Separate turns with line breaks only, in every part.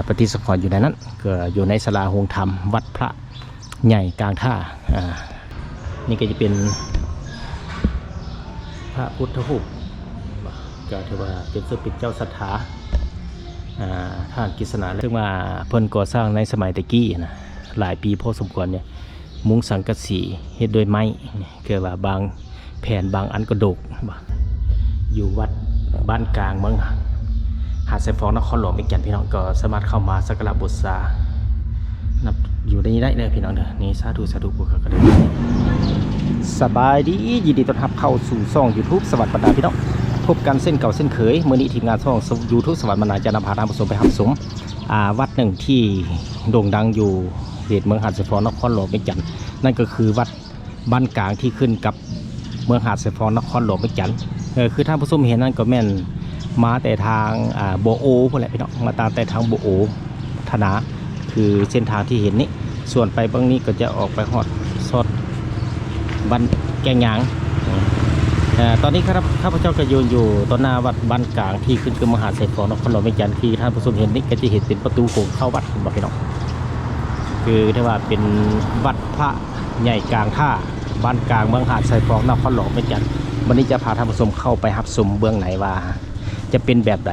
ปฏิสถานอยู่ในนั้นก็อยู่ในศาลาโฮงธรรมวัดพระใหญ่กลางท่านี่ก็จะเป็นพระพุทธรูปก็ถือว่าเป็นศิลปินเจ้าศรัทธาท่านกฤษณาซึ่งว่าเพิ่นก่อสร้างในสมัยตะกี้นะหลายปีพอสมควรเนี่ยมุ้งสังกะสีเฮ็ดด้วยไม้เกิดว่าบางแผ่นบางอันก็โดกอยู่วัดบ้านกลางเมืองหาดทรายฟ้องนครหลวงเป็นแก่นพี่น้องก็สามารถเข้ามาสักการะบูชานับอยู่ในนี้ได้เลยพี่น้องเด้อนี่สาธุสาธุบุคคลก็ได้สบายดียินดีต้อนรับเข้าสู่ช่อง YouTube สวัสดิ์บรรดาพี่น้องพบกันเส้นเก่าเส้นเคยเมื่อนี้ทีมงานช่อง YouTube สวัสดิ์บรรดาจะนำพาท่านผู้ชมไปหับสมวัดหนึ่งที่โด่งดังอยู่เขตเมืองหาดทรายฟ้องนครหลวงเป็นแก่นนั่นก็คือวัดบ้านกลางที่ขึ้นกับเมืองหาดทรายฟ้องนครหลวงเป็นแก่นคือท่านผู้ชมเห็นนั่นก็แม่นมาแต่ทางโบโอพวกแหละพี่น้องมาตามแต่ทางโบโอธนาคือเส้นทางที่เห็นนี้ส่วนไปบางนี้ก็จะออกไปฮอดซอดบ้านแกงยางตอนนี้ครับข้าพเจ้าก็ยืนอยู่ต้นหน้าวัดบ้านกลางที่ขึ้นคือมหาดทรายฟ้องนครหลวงเป็นแก่นที่ท่านผู้ชมเห็นนี้ก็จะเห็นเป็นประตูโค้งเข้าวัดบอกพี่น้องคือถ้าว่าเป็นวัดพระใหญ่กลางท่าบ้านกลางเมืองหาดทรายฟ้องนครหลวงเป็นแก่นวันนี้จะพาท่านผู้ชมเข้าไปหับชมเบื้องไหนว่าจะเป็นแบบใด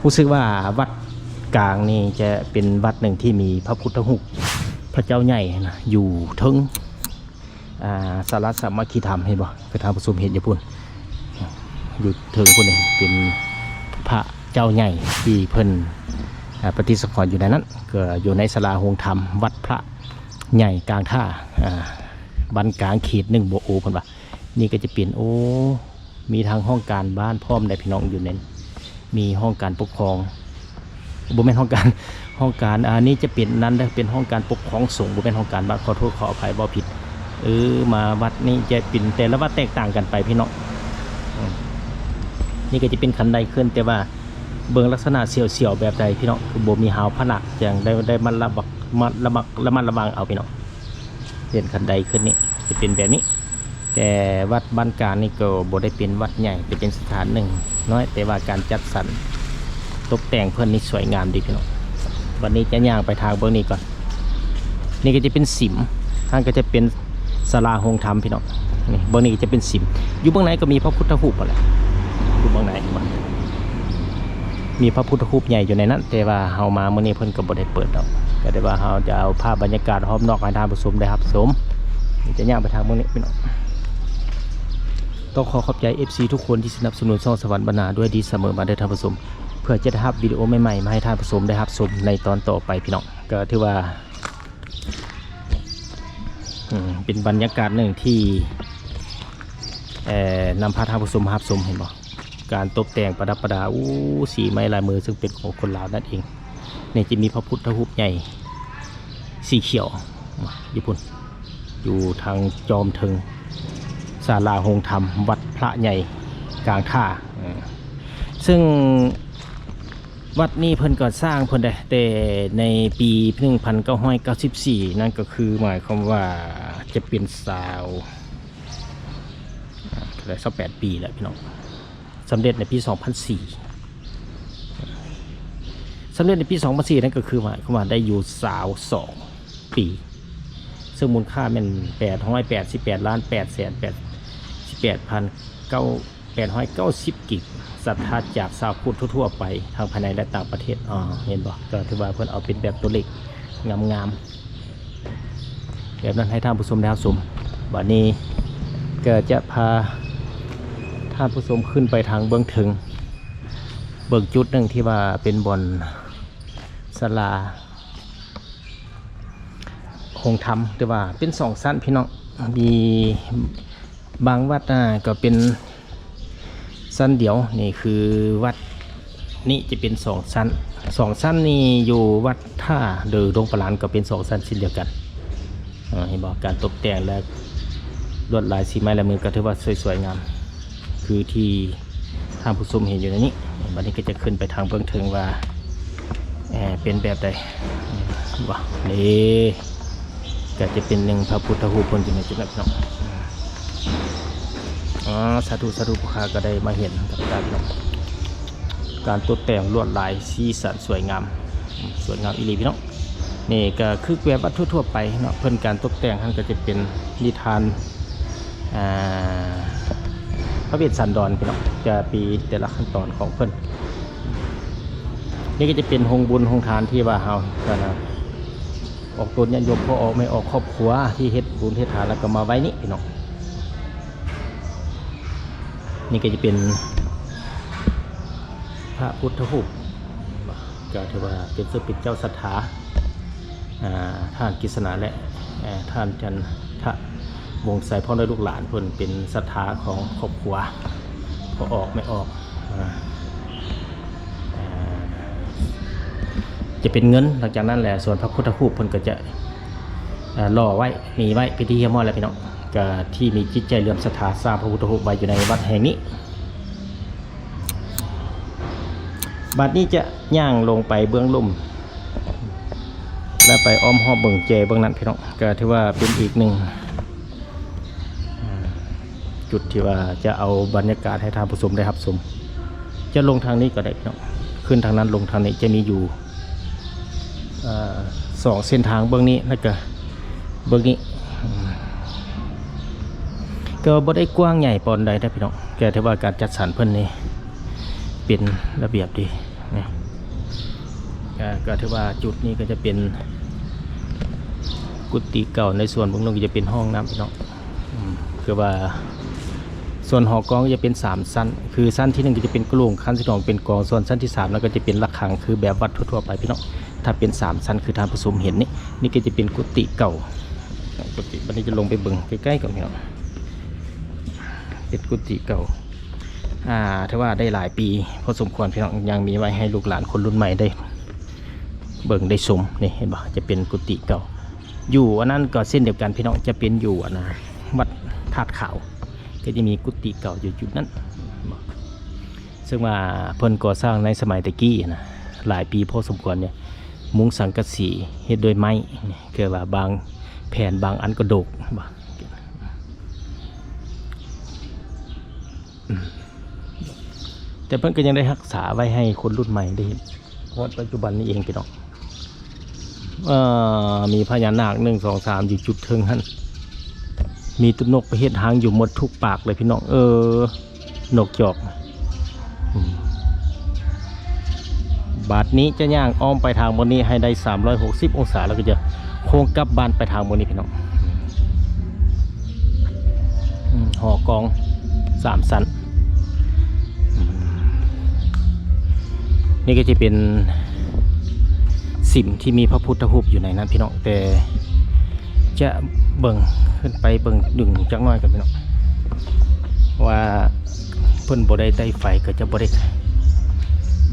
รู้สึกว่าวัดกลางนี่จะเป็นวัดหนึ่งที่มีพระพุทธรูปพระเจ้าใหญ่นะอยู่ทึงสารสามัคคีธรรมเห็นบ่กระทำประสมเห็นอยู่พุ่นอยู่ถึงพุ่นนี่เป็นพระเจ้าใหญ่ที่เพิ่นปฏิสถานอยู่ในนั้นก็อยู่ในศาลาโฮงธรรมวัดพระใหญ่กลางท่าบ้านกลางเขต1โบโอเพิ่นว่านี่ก็จะเป็นโอ้มีทางห้องการบ้านพร้อมได้พี่น้องอยู่ในมีห้องการปกครองบ่แม่นห้องการนี้จะเป็นนั้นได้เป็นห้องการปกครองสงฆ์บ่แม่นห้องการบ้านขอโทษขออภัยบ่ผิดมาวัดนี้จะเป็นแต่ละวัดแตกต่างกันไปพี่น้องนี่ก็จะเป็นคันไดขึ้นแต่ว่าเบื้องลักษณะเสี่ยวๆแบบใดพี่น้องคือบ่มีหาวผนักอย่างได้มันระวังเอาพี่น้องเห็นคันไดขึ้นนี่จะเป็นแบบนี้แต่วัดบ้านกลางนี่ก็บ่ได้เป็นวัดใหญ่เป็นสถานหนึ่งน้อยแต่ว่าการจัดสรรตกแต่งเพิ่นนี่สวยงามดีพี่น้องวันนี้จะย่างไปทางเบื้องนี้ก่อนนี่ก็จะเป็นสิมทางก็จะเป็นศาลาโฮงธรรมพี่น้องนี่เบื้องนี้จะเป็นสิมอยู่เบื้องไหนก็มีพระพุทธรูปอะไรอยู่เบื้องไหนมีพระพุทธรูปใหญ่อยู่ในนั้นแต่ว่าเฮามาเมื่อนี้เพิ่นก็บ่ได้เปิดดอกก็ได้ว่าเฮาจะเอาภาพบรรยากาศรอบนอกให้ท่านผู้ชมได้รับชมจะย่างไปทางเบื้องนี้พี่น้องต้องขอบใจ FC ทุกคนที่สนับสนุนช่องสวรรค์บรรณาด้วยดีเสมอมาได้ท่านผู้ชมเพื่อจะได้รับวิดีโอใหม่ๆมาให้ท่านผู้ชมได้รับชมในตอนต่อไปพี่น้องก็ถือว่าเป็นบรรยากาศหนึ่งที่นำพาท่านผู้ชมรับชมเห็นบ่การตกแต่งประดับประดาสีไม้ลายมือซึ่งเป็นของคนลาวนั่นเองนี่จะมีพระพุทธรูปใหญ่สีเขียวญี่ปุ่นอยู่ทางจอมถึงศาลาโฮงธรรมวัดพระใหญ่กลางท่าซึ่งวัดนี้เพิ่นก่อสร้างเพิ่นได้แต่ในปี1994นั่นก็คือหมายความว่าจะเป็นสาว28ปีแล้วพี่น้องสำเร็จในปี2004สำเร็จในปี2004นั่นก็คือหมายความว่าได้อยู่สาว2ปีซึ่งมูลค่าเป็น888 ล้าน 890,990 กิกศรัทธาจากชาวพุทธทั่วไปทางภายในและต่างประเทศเห็นบ่ก็ถือว่าเพิ่นเอาเป็นแบบตัวเล็กงามๆแบบนั้นให้ท่านผู้ชมได้รับชมวันนี้ก็จะพาท่านผู้ชมขึ้นไปทางเบื้องถึงเบื้องจุดหนึ่งที่ว่าเป็นบ่อนศาลาโฮงธรรมหรือว่าเป็น2 ชั้นพี่น้องมีบางวัดก็เป็นชั้นเดียวนี่คือวัดนี่จะเป็น2 ชั้นนี่อยู่วัดท่าเดือดงปลานก็เป็น2 ชั้นเช่นเดียวกันเห็นบอกการตกแต่งและลวดลายสีไม้ลายมือก็ถือว่าสวยๆงามคือที่ท่านผู้ชมเห็นอยู่ในนี้วันนี้ก็จะขึ้นไปทางเบื้องถึงว่าเป็นแบบใดว้านี่ก็จะเป็นหนึ่งพระพุทธรูปบนอยู่ในจุดนั้นเนาะสาธุผู้ค้าก็ได้มาเห็นกับตาพี่น้องการตกแต่งลวดลายสีสันสวยงาม สวยงามอีหลีพี่น้องนี่ก็คือแบบวัดทั่วๆไปเนาะเพิ่นการตกแต่งท่านก็จะเป็นนิทานพระเวสสันดรพี่น้องจะปีแต่ละขั้นตอนของเพิ่นนี่ก็จะเป็นโฮงบุญโฮงทานที่ว่าเฮาก็นะออกตนญาติโยมพอออกไม่ออกครอบครัวที่เฮ็ดบุญเฮ็ดทานแล้วก็มาไว้นี่พี่น้องนี่ก็จะเป็นพระพุทธรูปก็ถือว่าเป็นศิลปินเจ้าศรัทธาท่านกฤษณะและท่านจันทะวงศ์ใส่พ่อได้ลูกหลานเพิ่นเป็นศรัทธาของครอบครัวพอออกไม่ออกจะเป็นเงินหลังจากนั้นแหละส่วนพระพุทธรูปเพิ่นก็จะล่อไว้มีไว้พิธีเฮียมอแล้วพี่น้องก็ที่มีจิตใจเลื่อมศรัทธาสร้างพระพุทธรูปไว้อยู่ในวัดแห่งนี้บัดนี้จะย่างลงไปเบื้องลุ่มแล้วไปอ้อมหอบเบื้องเจเบื้องนั้นพี่น้องก็ถือว่าเป็นอีกหนึ่งจุดที่ว่าจะเอาบรรยากาศให้ท่านผู้ชมได้รับชมจะลงทางนี้ก็ได้พี่น้องขึ้นทางนั้นลงทางนี้จะมีอยู่สองเส้นทางเบื้องนี้แล้วก็เบื้องนี้ก็บ่ได้กว้างใหญ่ปานใดนะพี่น้องแต่ถือว่าการจัดสรรเพิ่นนี่เป็นระเบียบดีนี่ก็ถือว่าจุดนี้ก็จะเป็นกุฏิเก่าในส่วนบางตรงก็จะเป็นห้องน้ำพี่น้องคือว่าส่วนหอกองก็จะเป็น3ชั้นคือชั้นที่1ก็จะเป็นกลุ่มชั้นที่2เป็นกองส่วนชั้นที่3แล้วก็จะเป็นระฆังคือแบบวัดทั่วๆไปพี่น้องถ้าเป็น3ชั้นคือทางผู้ชมเห็นนี่ก็จะเป็นกุฏิเก่ากุฏิวันนี้จะลงไปเบิ่งใกล้ๆกันพี่น้องเป็นกุฏิเก่าถือว่าได้หลายปีพอสมควรพี่น้องยังมีไว้ให้ลูกหลานคนรุ่นใหม่ได้เบิ่งได้ชมนี่เห็นบ่จะเป็นกุฏิเก่าอยู่อันนั้นก็เส้นเดียวกันพี่น้องจะเป็นอยู่วัดธาตุขาวก็จะมีกุฏิเก่าอยู่จุดนั้นซึ่งว่าเพิ่นก่อสร้างในสมัยตะกี้นะหลายปีพอสมควรเนี่ยมุงสังกะสีเฮ็ดโดยไม้คือว่าบางแผ่นบางอันก็โดกแต่เพิ่นก็ยังได้รักษาไว้ให้คนรุ่นใหม่ได้เห็นเพราะปัจจุบันนี้เองพี่น้องมีพญานาค1 2 3อยู่จุดเทิงหั่นมีตุ๊กนกไปเฮ็ดหางอยู่หมดทุกปากเลยพี่น้องนกจอกบาทนี้จะย่างอ้อมไปทางบนนี้ให้ได้360องศาแล้วก็จะโค้งกลับบ้านไปทางบนนี้พี่น้องหอกอง3ชั้นนี่ก็จะเป็นสิ่งที่มีพระพุทธรูปอยู่ในนั้นพี่น้องแต่จะเบิ่งขึ้นไปเบิ่งดึงจักหน่อยกันพี่น้องว่าเพิ่นบ่ได้ใต้ไฟก็จะบ่ได้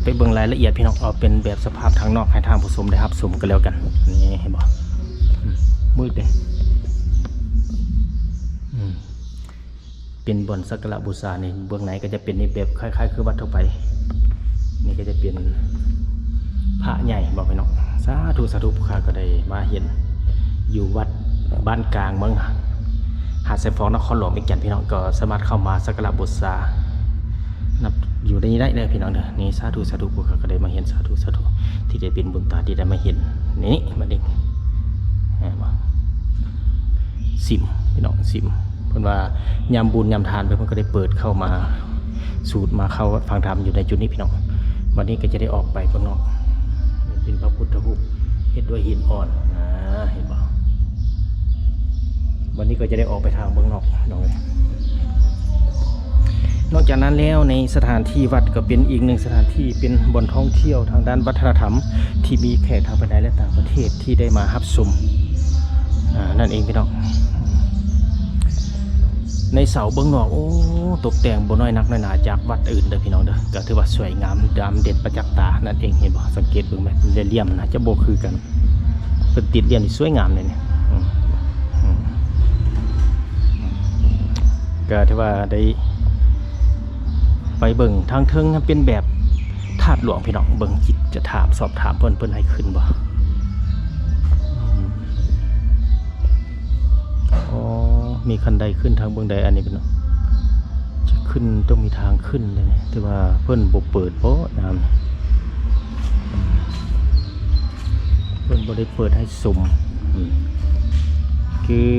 ไปเบิ่งรายละเอียดพี่น้องเอาเป็นแบบสภาพทางนอกให้ทางผู้ชมได้รับชมกันแล้วกันนี่เห็นบ่มืดเด้เป็นบนสักการะบูชานี่เบื้องไหนก็จะเป็นในแบบคล้ายๆคือวัดทั่วไปนี่ก็จะเป็นพระใหญ่บอกพี่น้องสาธุสาธุข้าก็ได้มาเห็นอยู่วัดบ้านกลางเมืองหาดทรายฟองนครหลวงเป็นแก่นพี่น้องก็สามารถเข้ามาสักการะบูชานับอยู่ในนี้ได้เลยพี่น้องเด้อนี่สาธุสาธุข้าก็ได้มาเห็นสาธุสาธุที่ได้เป็นบุญตาที่ได้มาเห็นนี่มาเด็กสิมพี่น้องสิมเพิ่นว่ายามบุญยามทานเพิ่นก็ได้เปิดเข้ามาสูตรมาเข้าฟังธรรมอยู่ในจุดนี้พี่น้องวันนี้ก็จะได้ออกไปข้างนอกเป็นพระพุทธรูปเฮ็ดด้วยหินอ่อนเห็นบ่วันนี้ก็จะได้ออกไปทางเบื้องนอกน้องเลยนอกจากนั้นแล้วในสถานที่วัดก็เป็นอีกหนึ่งสถานที่เป็นบ่อนท่องเที่ยวทางด้านวัฒนธรรมที่มีแขกทางภายในและต่างประเทศที่ได้มารับชมนั่นเองพี่น้องในเสาเบื้องนอกโอ้ตกแต่งบ่น้อยนักน้อยหนาจากวัดอื่นเด้อพี่น้องเด้อก็ถือว่าสวยงามดำเด่นประจักษ์ตานั่นเองเห็นบ่สังเกตเบิ่งไหมเลี่ยมนะจะบ่คือกันเป็นติดเลี่ยมที่สวยงามเลยเนี่ยก็ถือว่าได้ไปเบิ่งทางเทิงเป็นแบบธาตุหลวงพี่น้องเบิ่งจิตจะถามสอบถามเพิ่นให้ขึ้นบ่มีคันใดขึ้นทางเบื้องใดอันนี้เป็นจะขึ้นต้องมีทางขึ้นเลยแต่ว่าเพิ่นบ่เปิดเพราะน้ำ บ่ได้เปิดให้ชมคือ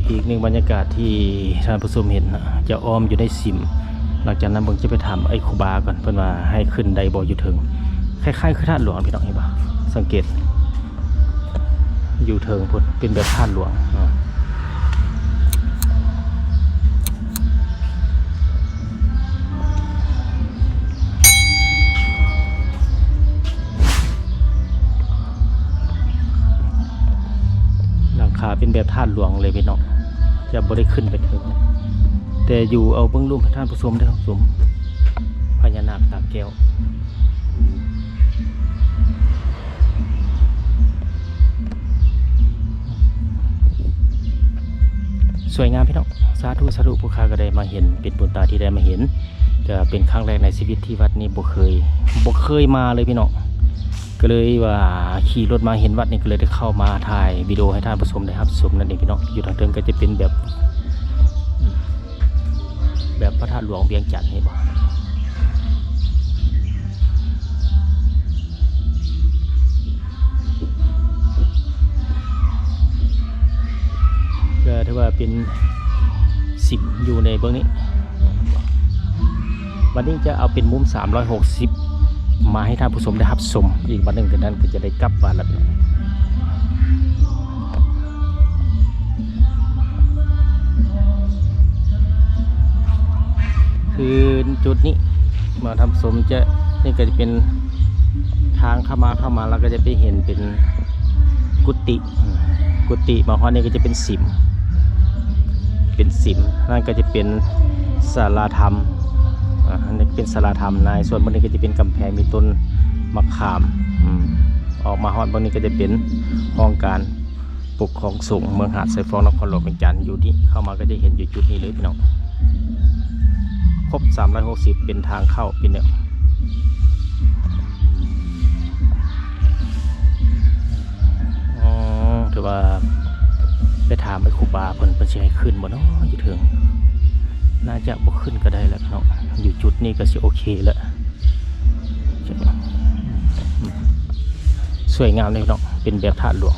อีกหนึ่งบรรยากาศที่ท่านผู้ชมเห็นนะจะอ้อมอยู่ในสิมหลังจากนั้นผมจะไปถามไอ้ครูบาก่อนเพิ่นว่าให้ขึ้นไดบ่อยู่ถึงคล้ายๆคือธาตุหลวงพี่น้องเห็นป่ะสังเกตอยู่ถึงพุ่นเป็นแบบธาตุหลวงขาเป็นแบบธาตุหลวงเลยพี่น้องจะบ่ได้ขึ้นไปถึงแต่อยู่เอาเบื้องลุ่มท่านผู้ชมได้ครับชมพญานาคตาแก้วสวยงามพี่น้องสาธุสาธุผู้ค้าก็ได้มาเห็นเป็นบุญตาที่ได้มาเห็นก็เป็นครั้งแรกในชีวิตที่วัดนี้บ่เคยมาเลยพี่น้องก็เลยว่าขี่รถมาเห็นวัดนี่ก็เลยได้เข้ามาถ่ายวิดีโอให้ท่านผู้ชมได้ครับชมนั่นเองพี่น้องอยู่ทางเทิงก็จะเป็นแบบพระธาตุหลวงเวียงจันทร์นี่บ่ก็ถือว่าเป็นสิบอยู่ในเบื้องนี้วันนี้จะเอาเป็นมุม360มาให้ท่านผู้ชมได้รับชมอีกวันหนึ่งกันนั้นก็จะได้กลับบ้านแล้วคือจุดนี้มาทำสมจะนี่ก็จะเป็นทางเข้ามาแล้วก็จะไปเห็นเป็นกุฏิมาฮอดนี่ก็จะเป็นสิมนั่นก็จะเป็นศาลาธรรมอันนี้เป็นศาลาธรรมในส่วนบนนี้ก็จะเป็นกำแพงมีต้นมะขามออกมาฮอดบนนี้ก็จะเป็นห้องการปกครองสงฆ์เมืองหาดทรายฟองนครหลวงเวียงจันทร์อยู่นี่เข้ามาก็จะเห็นอยู่จุดนี้เลยพี่น้องครบ360เป็นทางเข้าเป็นเนี่ยถือว่าไปถามไอ้ครูบาเพิ่นสิให้ขึ้นบ่เนาะอยู่ถึงน่าจะบ่ขึ้นก็ได้แล้วเนาะอยู่จุดนี้ก็สิโอเคแล้วสวยงามเลยเนาะเป็นแบบธาตุหลวง